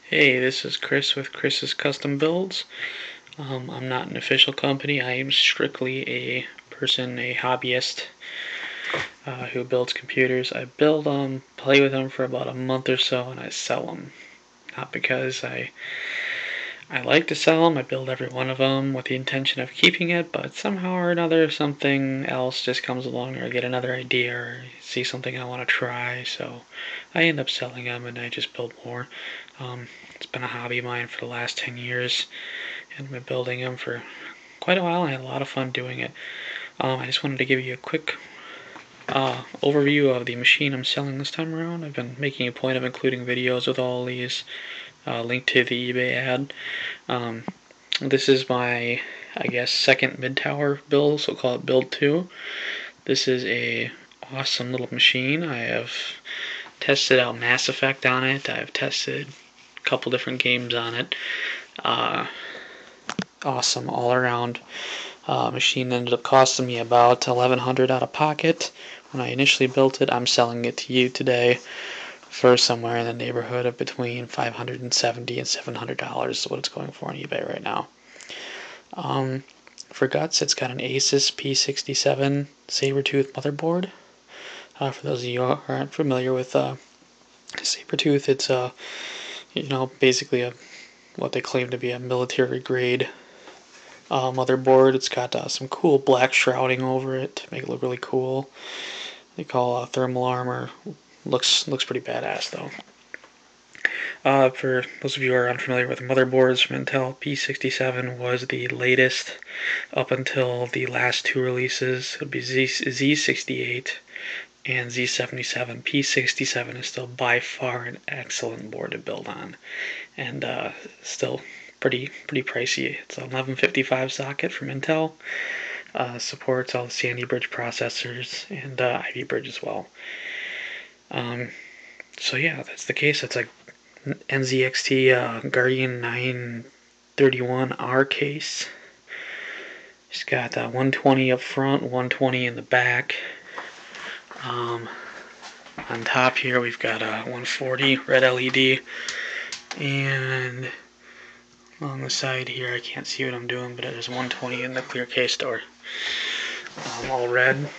Hey, this is Chris with Chris's Custom Builds. I'm not an official company. I am strictly a person, a hobbyist who builds computers. I build them, play with them for about a month or so, and I sell them. Not because I like to sell them. I build every one of them with the intention of keeping it, but somehow or another something else just comes along, or I get another idea, or see something I want to try, so I end up selling them and I just build more. It's been a hobby of mine for the last 10 years, and I've been building them for quite a while. I had a lot of fun doing it. I just wanted to give you a quick overview of the machine I'm selling this time around. I've been making a point of including videos with all these, linked to the eBay ad. This is my, I guess, second mid-tower build, so we'll call it build 2. This is a awesome little machine. I have tested out Mass Effect on it. I've tested a couple different games on it. Awesome all-around machine. Ended up costing me about $1,100 out of pocket when I initially built it. I'm selling it to you today for somewhere in the neighborhood of between $570 and $700 is what it's going for on eBay right now. For guts, it's got an Asus P67 Sabertooth motherboard. For those of you who aren't familiar with Sabertooth, it's basically what they claim to be a military grade motherboard. It's got some cool black shrouding over it to make it look really cool. They call thermal armor. Looks pretty badass though. For those of you who are unfamiliar with motherboards from Intel, P67 was the latest up until the last two releases. It would be Z68 and Z77. P67 is still by far an excellent board to build on, and still pretty pricey. It's a 1155 socket from Intel. Supports all the Sandy Bridge processors and Ivy Bridge as well. So yeah, that's the case. It's like NZXT Guardian 931R case. It's got 120 up front, 120 in the back. On top here we've got 140 red LED, and along the side here I can't see what I'm doing, but there's 120 in the clear case door. All red.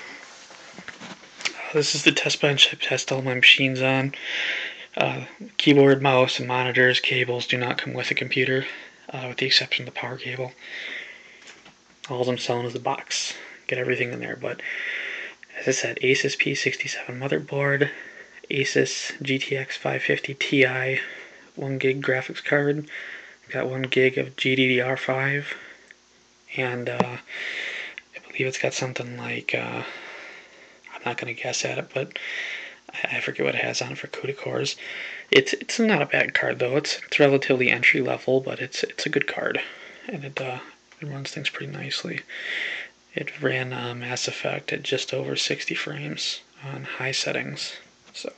This is the test bench I test all my machines on. Keyboard, mouse, and monitors, cables do not come with the computer, with the exception of the power cable. All I'm selling is the box. Get everything in there, but as I said, Asus P67 motherboard, Asus GTX 550 Ti, 1 gig graphics card, got 1 gig of GDDR5, and I believe it's got something like, I'm not going to guess at it, but I forget what it has on it for CUDA cores. It's not a bad card though. It's relatively entry level, but it's a good card, and it runs things pretty nicely. It ran Mass Effect at just over 60 frames on high settings, so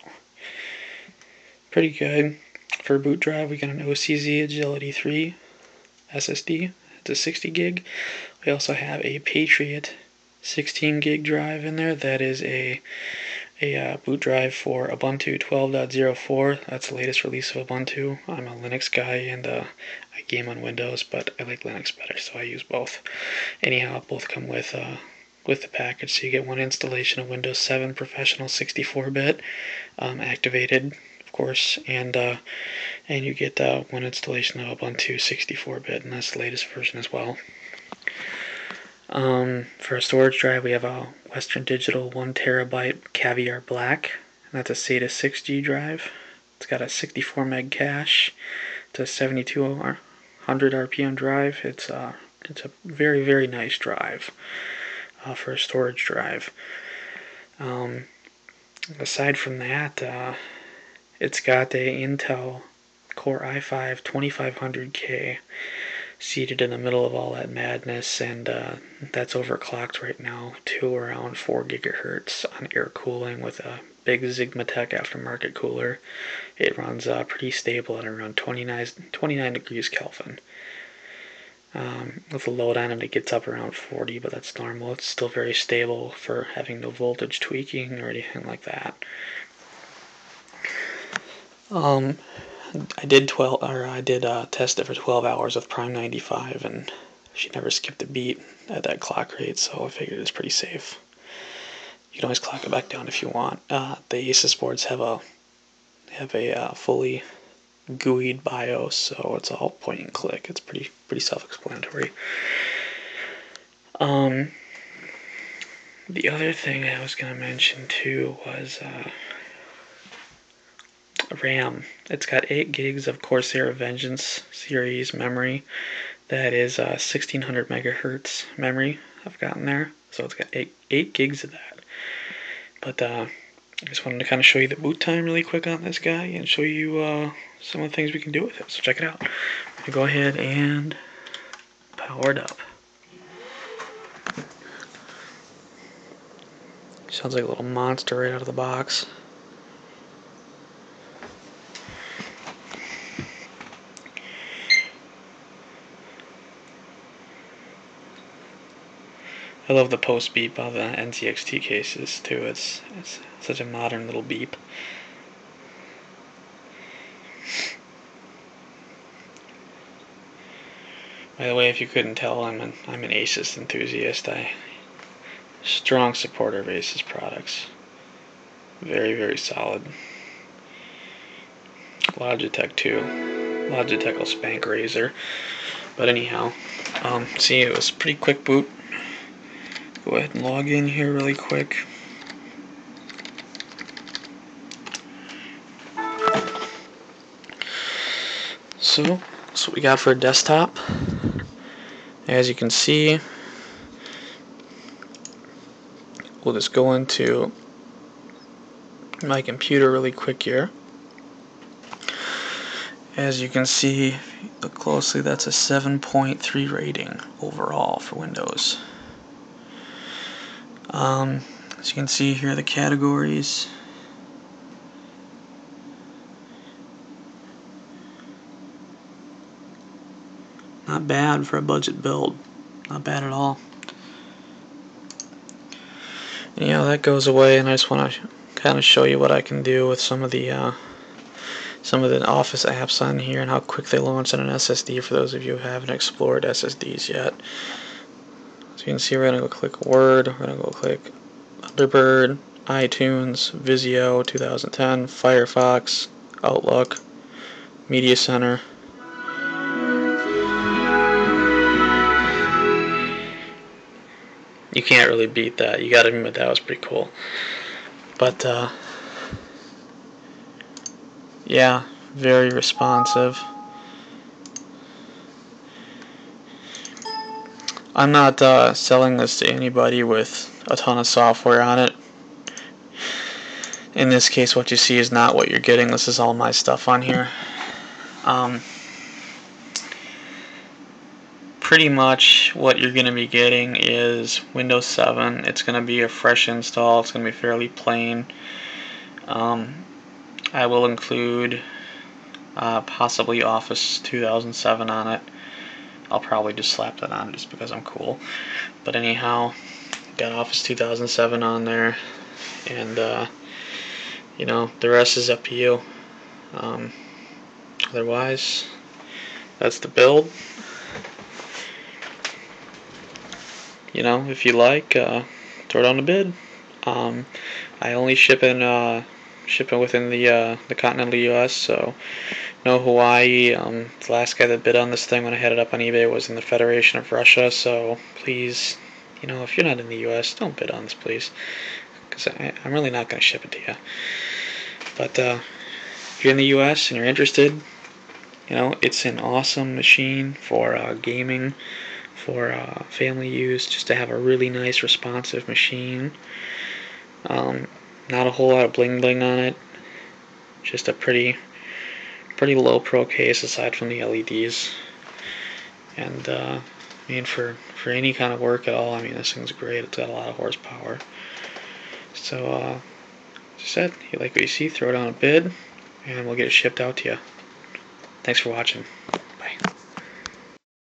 pretty good. For boot drive, we got an OCZ Agility 3 SSD. It's a 60 gig. We also have a Patriot 16 gig drive in there. That is a boot drive for Ubuntu 12.04. That's the latest release of Ubuntu. I'm a Linux guy, and I game on Windows, but I like Linux better, so I use both. Anyhow, both come with the package, so you get one installation of Windows 7 Professional 64-bit activated, of course, and you get one installation of Ubuntu 64-bit, and that's the latest version as well. For a storage drive, we have a Western Digital 1TB Caviar Black, and that's a SATA 6G drive. It's got a 64 meg cache. It's a 7200 RPM drive. It's a very nice drive for a storage drive. Aside from that, it's got a Intel Core i5 2500K seated in the middle of all that madness, and that's overclocked right now to around 4 gigahertz on air cooling with a big Sigmatech aftermarket cooler. It runs pretty stable at around 29 degrees Kelvin. With a load on it, it gets up around 40, but that's normal. It's still very stable for having no voltage tweaking or anything like that. I did test it for 12 hours with Prime 95, and she never skipped a beat at that clock rate, so I figured it's pretty safe. You can always clock it back down if you want. The Asus boards have a fully GUI'd BIOS, so it's all point and click. It's pretty self-explanatory. The other thing I was gonna mention too was RAM. It's got 8 gigs of Corsair Vengeance series memory. That is 1600 megahertz memory I've gotten there. So it's got 8 gigs of that. But I just wanted to kind of show you the boot time really quick on this guy and show you some of the things we can do with it. So check it out. I'm gonna go ahead and power it up. Sounds like a little monster right out of the box. I love the post beep of the NZXT cases too. It's such a modern little beep. By the way, if you couldn't tell, I'm an Asus enthusiast. I strong supporter of Asus products. Very solid. Logitech too. Logitech will spank Razer. But anyhow, see, it was a pretty quick boot. Go ahead and log in here really quick. So, that's what we got for a desktop. As you can see, we'll just go into my computer really quick here. As you can see, if you look closely, that's a 7.3 rating overall for Windows. As you can see here, the categories. Not bad for a budget build. Not bad at all. And, that goes away, and I just want to kind of show you what I can do with some of the Office apps on here and how quick they launch on an SSD for those of you who haven't explored SSDs yet. So you can see we're going to go click Word, we're going to go click Thunderbird, iTunes, Vizio 2010, Firefox, Outlook, Media Center. You can't really beat that. You gotta admit that was pretty cool. But yeah, very responsive. I'm not selling this to anybody with a ton of software on it. In this case, what you see is not what you're getting. This is all my stuff on here. Pretty much what you're going to be getting is Windows 7. It's going to be a fresh install. It's going to be fairly plain. I will include possibly Office 2007 on it. I'll probably just slap that on just because I'm cool. But anyhow, got Office 2007 on there, and the rest is up to you. Otherwise, that's the build. If you like, throw down a bid. I only shipping within the continental U.S., so no Hawaii. The last guy that bid on this thing when I had it up on eBay was in the Federation of Russia, so please, if you're not in the U.S., don't bid on this, please, because I'm really not going to ship it to you. But if you're in the U.S. and you're interested, it's an awesome machine for gaming, for family use, just to have a really nice responsive machine. Not a whole lot of bling bling on it, just a pretty low pro case aside from the LEDs. And for any kind of work at all, this thing's great. It's got a lot of horsepower. So as I said, if you like what you see, throw down a bid and we'll get it shipped out to you. Thanks for watching. Bye.